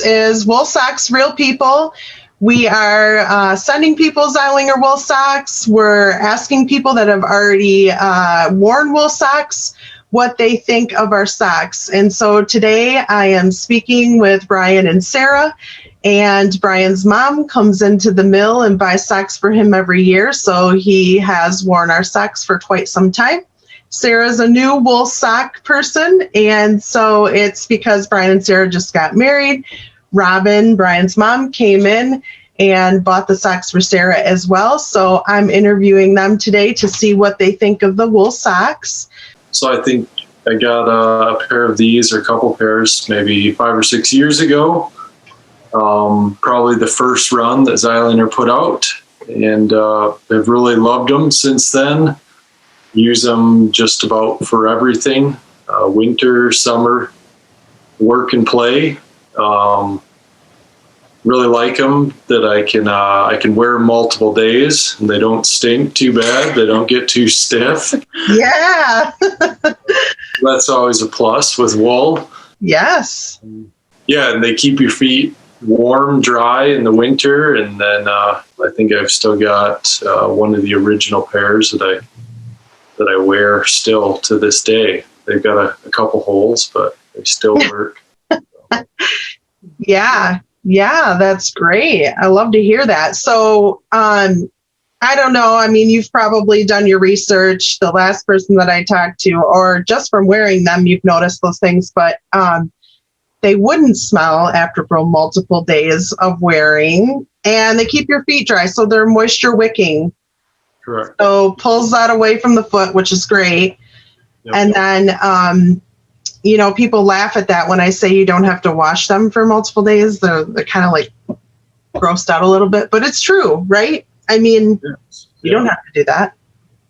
is Wool Socks, Real People. We are sending people Zeilinger wool socks. We're asking people that have already worn wool socks what they think of our socks. And so today I am speaking with Brian and Sarah, and Brian's mom comes into the mill and buys socks for him every year. So he has worn our socks for quite some time. Sarah's a new wool sock person, and so it's because Brian and Sarah just got married. Robin, Brian's mom, came in and bought the socks for Sarah as well. So I'm interviewing them today to see what they think of the wool socks. So I think I got a pair of these, or a couple pairs, maybe 5 or 6 years ago. Probably the first run that Zeilinger put out, and I've really loved them since then. Use them just about for everything, winter, summer, work and play. Really like them that I can wear multiple days, and they don't stink too bad. They don't get too stiff. Yeah. That's always a plus with wool. Yes. Yeah, and they keep your feet warm, dry in the winter. And then I think I've still got one of the original pairs that I wear still to this day. They've got a couple holes, but they still work. Yeah, that's great. I love to hear that. So, I don't know. I mean, you've probably done your research. The last person that I talked to, or just from wearing them, you've noticed those things, but they wouldn't smell after multiple days of wearing, and they keep your feet dry. So they're moisture wicking. Correct. So pulls that away from the foot, which is great. Yep. And then, people laugh at that when I say you don't have to wash them for multiple days. They're kind of like grossed out a little bit, but it's true, right? I mean, you don't have to do that.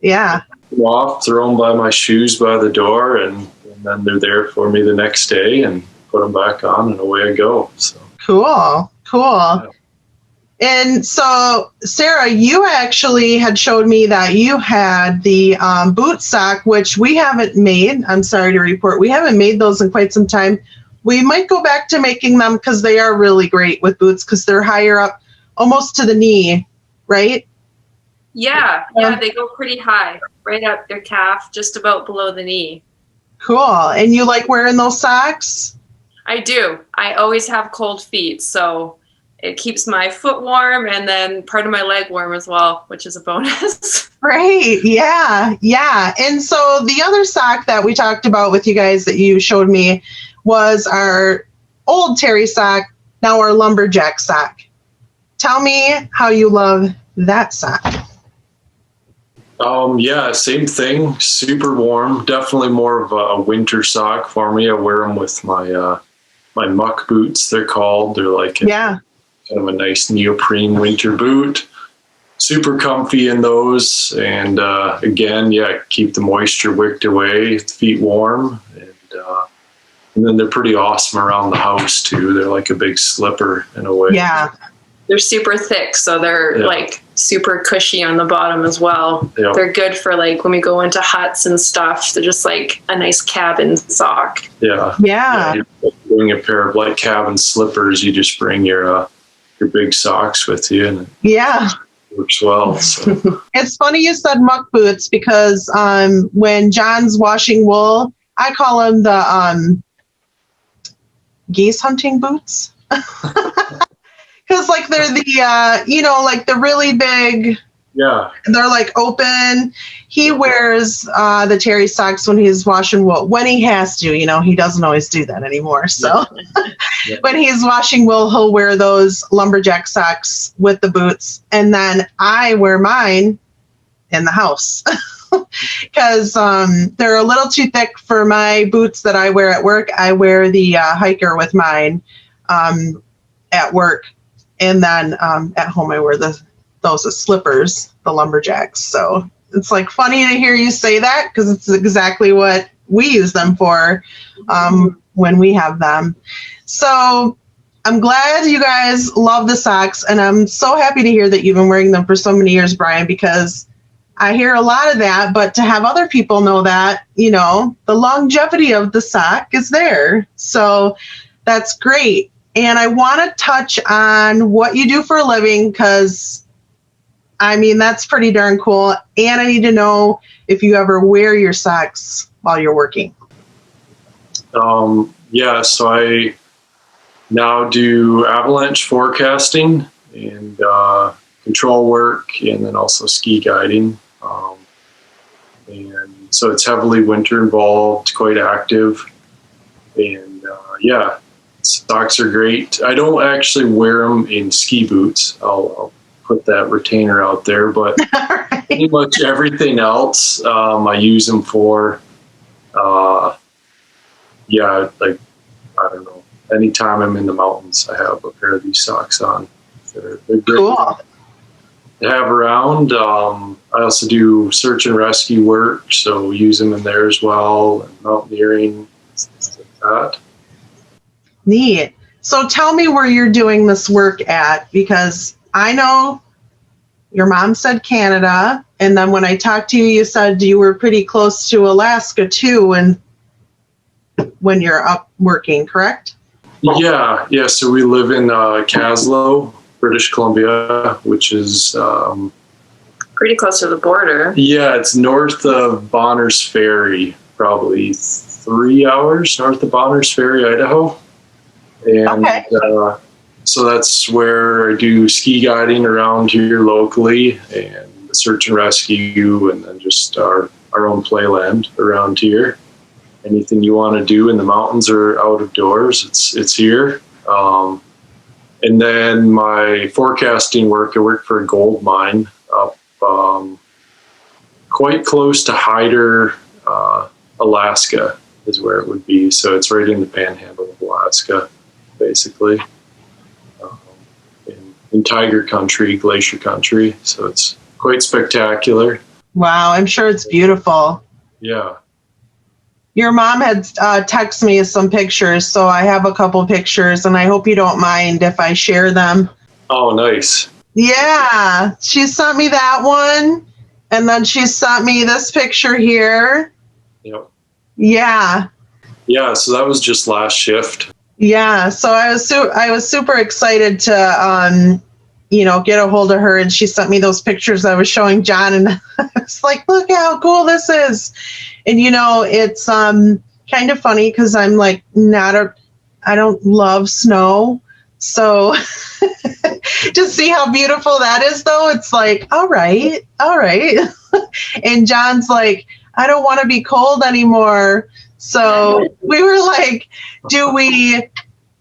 Yeah. Off, throw them by my shoes by the door, and then they're there for me the next day, and put them back on, and away I go. So cool. Yeah. And so, Sarah, you actually had showed me that you had the boot sock, which we haven't made. I'm sorry to report, we haven't made those in quite some time. We might go back to making them because they are really great with boots because they're higher up, almost to the knee, right? Yeah, they go pretty high, right up their calf, just about below the knee. Cool. And you like wearing those socks? I do. I always have cold feet, so it keeps my foot warm and then part of my leg warm as well, which is a bonus. Right. Yeah. And so the other sock that we talked about with you guys that you showed me was our old terry sock, now our lumberjack sock. Tell me how you love that sock. Yeah, same thing. Super warm. Definitely more of a winter sock for me. I wear them with my my muck boots, they're called. They're like kind of a nice neoprene winter boot. Super comfy in those. And again, keep the moisture wicked away, feet warm. And then they're pretty awesome around the house too. They're like a big slipper in a way. Yeah. They're super thick, so they're like super cushy on the bottom as well. Yep. They're good for like when we go into huts and stuff. They're just like a nice cabin sock. Yeah. You bring a pair of like cabin slippers. You just bring your big socks with you, and it works well. So. It's funny you said muck boots because when John's washing wool, I call them the geese hunting boots. Because like they're the like the really big, they're like open. He wears the terry socks when he's washing wool, when he has to. He doesn't always do that anymore. So when he's washing wool, he'll wear those lumberjack socks with the boots, and then I wear mine in the house because they're a little too thick for my boots that I wear at work. I wear the hiker with mine at work. And then at home, I wear those as slippers, the lumberjacks. So it's like funny to hear you say that because it's exactly what we use them for when we have them. So I'm glad you guys love the socks. And I'm so happy to hear that you've been wearing them for so many years, Brian, because I hear a lot of that. But to have other people know that, the longevity of the sock is there. So that's great. And I want to touch on what you do for a living because, I mean, that's pretty darn cool. And I need to know if you ever wear your socks while you're working. Yeah, so I now do avalanche forecasting and control work, and then also ski guiding. And so it's heavily winter involved, quite active. And yeah, socks are great. I don't actually wear them in ski boots. I'll put that retainer out there, but Right. pretty much everything else I use them for. Yeah, like, I don't know, anytime I'm in the mountains, I have a pair of these socks on. They're great Cool. to have around. I also do search and rescue work, so use them in there as well, and mountaineering, things like that. Neat. So tell me where you're doing this work at, because I know your mom said Canada, and then when I talked to you, you said you were pretty close to Alaska too, and when you're up working, correct? Yeah. So we live in Caslow, British Columbia, which is Pretty close to the border. yeah, it's north of Bonners Ferry, probably 3 hours north of Bonners Ferry, Idaho. And Okay. so that's where I do ski guiding around here locally, and search and rescue, and then just our own playland around here. Anything you want to do in the mountains or out of doors, it's here. And then my forecasting work, I work for a gold mine up quite close to Hyder, Alaska is where it would be. So it's right in the panhandle of Alaska, basically, in tiger country, glacier country. So it's quite spectacular. Wow, I'm sure it's beautiful. Yeah. Your mom had texted me some pictures, so I have a couple pictures, and I hope you don't mind if I share them. Oh, nice. Yeah, she sent me that one, and then she sent me this picture here. Yep. Yeah, Yeah. So that was just last shift. yeah. So I was super excited to get a hold of her, and she sent me those pictures I was showing John, and I was like, look how cool this is. And it's kind of funny because I'm like I don't love snow, so to see how beautiful that is, though, it's like, all right. And John's like, I don't want to be cold anymore. So we were like, do we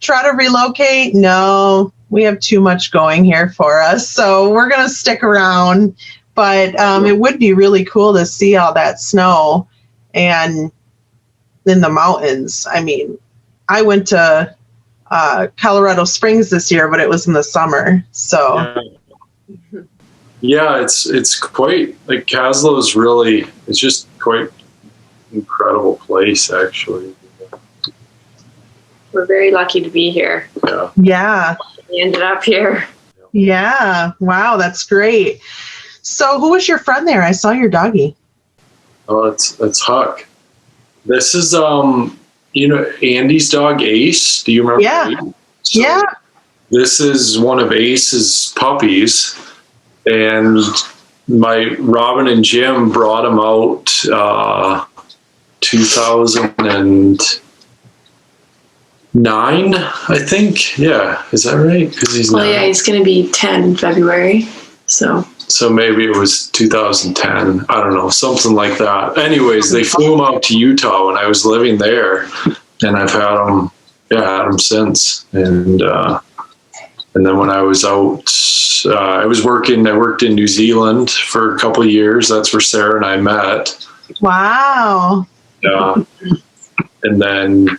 try to relocate? No, we have too much going here for us, so we're gonna stick around. But it would be really cool to see all that snow. And in the mountains, I mean, I went to Colorado Springs this year, but it was in the summer. So yeah, it's quite like Caslow is really, it's just quite incredible place, actually. We're very lucky to be here. Yeah. We ended up here. Yeah. Wow, that's great. So who was your friend there? I saw your doggy. Oh, it's Huck. This is Andy's dog Ace. Do you remember? Yeah. Ace? So Yeah. This is one of Ace's puppies, and my Robin and Jim brought him out 2009, I think. Yeah, is that right? Because he's yeah, he's going to be 10 in February. So maybe it was 2010. I don't know, something like that. Anyways, they flew him out to Utah when I was living there, and I've had him since. And then when I was out, I worked in New Zealand for a couple of years. That's where Sarah and I met. Wow. And then,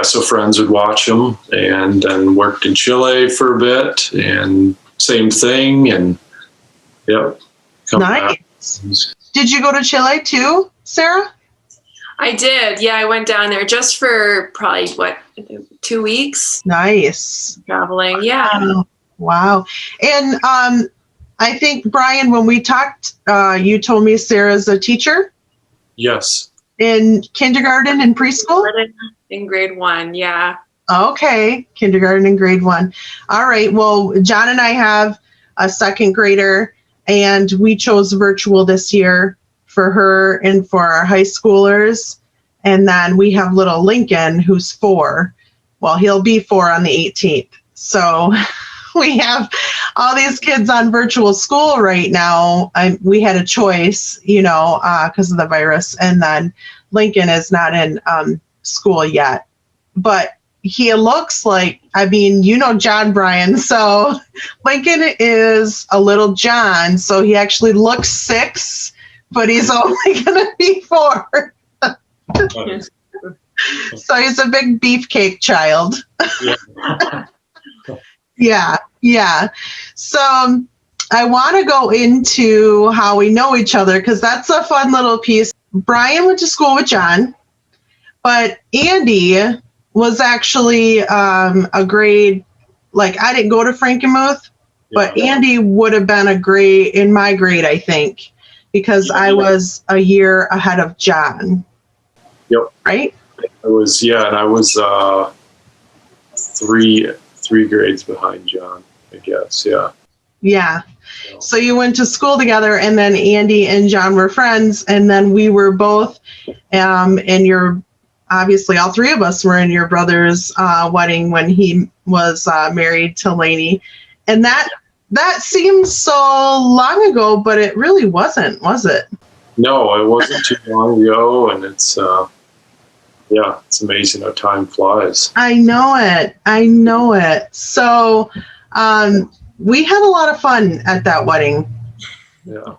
so friends would watch him, and then worked in Chile for a bit, and same thing. And yep. Nice. Did you go to Chile too, Sarah? I did. Yeah, I went down there just for probably 2 weeks. Nice. Traveling. Yeah. Wow. And I think, Brian, when we talked, you told me Sarah's a teacher? Yes. In kindergarten and preschool? In grade 1, yeah. Okay, kindergarten and grade 1. All right. Well, John and I have a second grader, and we chose virtual this year for her and for our high schoolers. And then we have little Lincoln, who's 4. Well, he'll be 4 on the 18th. So we have all these kids on virtual school right now. We had a choice, because of the virus. And then Lincoln is not in school yet. But he looks like, John Bryan. So Lincoln is a little John. So he actually looks 6, but he's only going to be 4. So he's a big beefcake child. Yeah. So I want to go into how we know each other, because that's a fun little piece. Brian went to school with John, but Andy was actually a grade, I didn't go to Frankenmuth, but Andy would have been a grade in my grade, I think, because I was a year ahead of John. Yep. Right? I was, and I was 3 grades behind John, I guess. Yeah. So you went to school together, and then Andy and John were friends, and then we were both obviously all 3 of us were in your brother's wedding when he was married to Lainey. And that seems so long ago, but it really wasn't, was it? No, it wasn't too long ago, and it's it's amazing how time flies. I know it. So we had a lot of fun at that wedding. Yeah,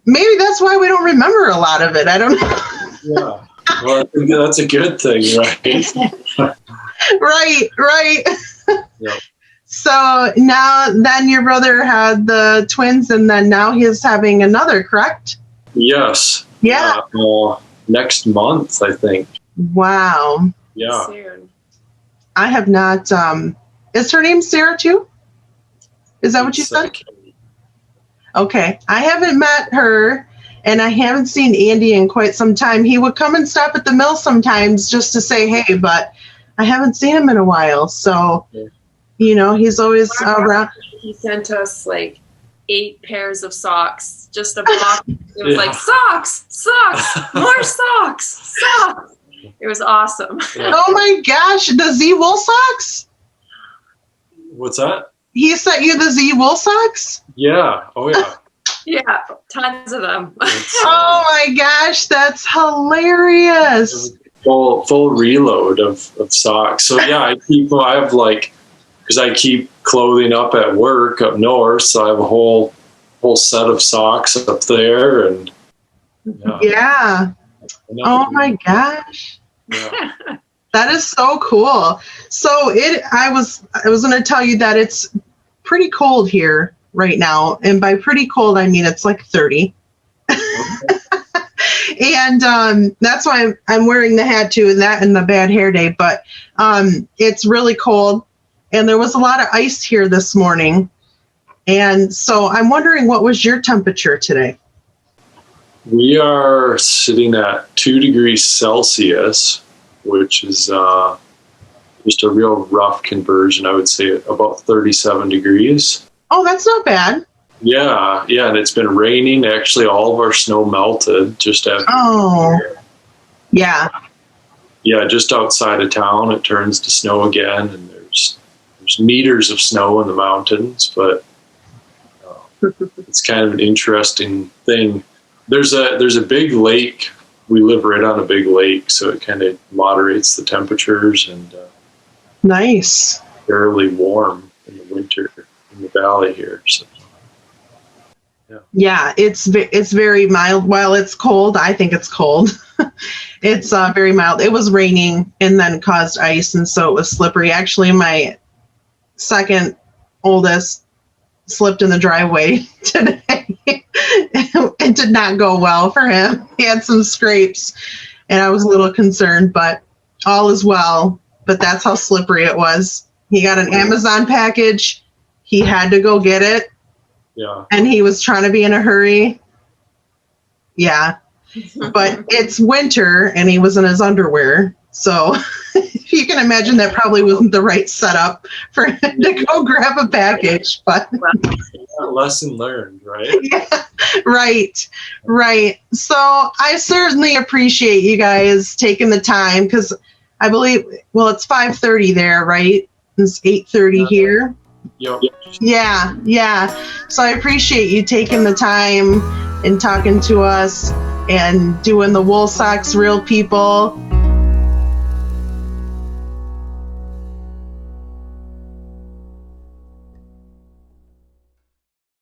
maybe that's why we don't remember a lot of it. I don't know. Yeah. Well, I think that's a good thing, right? Right. Yep. So then your brother had the twins, and then now he's having another, correct? Yes. Yeah. Next month, I think. Wow. Yeah. Soon. I have not. Is her name Sarah too? Is that what you said? Okay. I haven't met her. And I haven't seen Andy in quite some time. He would come and stop at the mill sometimes just to say hey, but I haven't seen him in a while. So, he's always around. He sent us 8 pairs of socks, just a box. It was socks, more socks. It was awesome. Yeah. Oh my gosh, the Z Wool socks? What's that? He sent you the Z Wool socks? Yeah. Oh, yeah. Yeah, tons of them. Oh my gosh, that's hilarious. Full reload of socks. So I have because I keep clothing up at work up north, so I have a whole set of socks up there, and yeah. Oh my gosh. Yeah. That is so cool. So I was going to tell you that it's pretty cold here right now, and by pretty cold I mean it's 30. And that's why I'm wearing the hat too, and the bad hair day. But it's really cold, and there was a lot of ice here this morning, and so I'm wondering, what was your temperature today? We are sitting at 2 degrees Celsius, which is just a real rough conversion. I would say about 37 degrees. Oh, that's not bad. Yeah, and it's been raining. Actually, all of our snow melted just after. Oh, yeah. Yeah, just outside of town, it turns to snow again, and there's meters of snow in the mountains. But it's kind of an interesting thing. There's a big lake. We live right on a big lake, so it kind of moderates the temperatures, and nice. Fairly warm in the winter in the valley here. So. Yeah, it's very mild. While it's cold, I think it's cold. It's very mild. It was raining and then caused ice, and so it was slippery. Actually, my second oldest slipped in the driveway today. It did not go well for him. He had some scrapes, and I was a little concerned, but all is well. But that's how slippery it was. He got an Amazon package. He had to go get it. Yeah. And he was trying to be in a hurry. Yeah. But it's winter, and he was in his underwear. So you can imagine that probably wasn't the right setup for him to go grab a package, but lesson learned, right? yeah, right. So I certainly appreciate you guys taking the time, because I believe, well, it's 5:30 there, right? It's 8:30 here. Yep. Yeah. So I appreciate you taking the time and talking to us and doing the Wool Socks Real People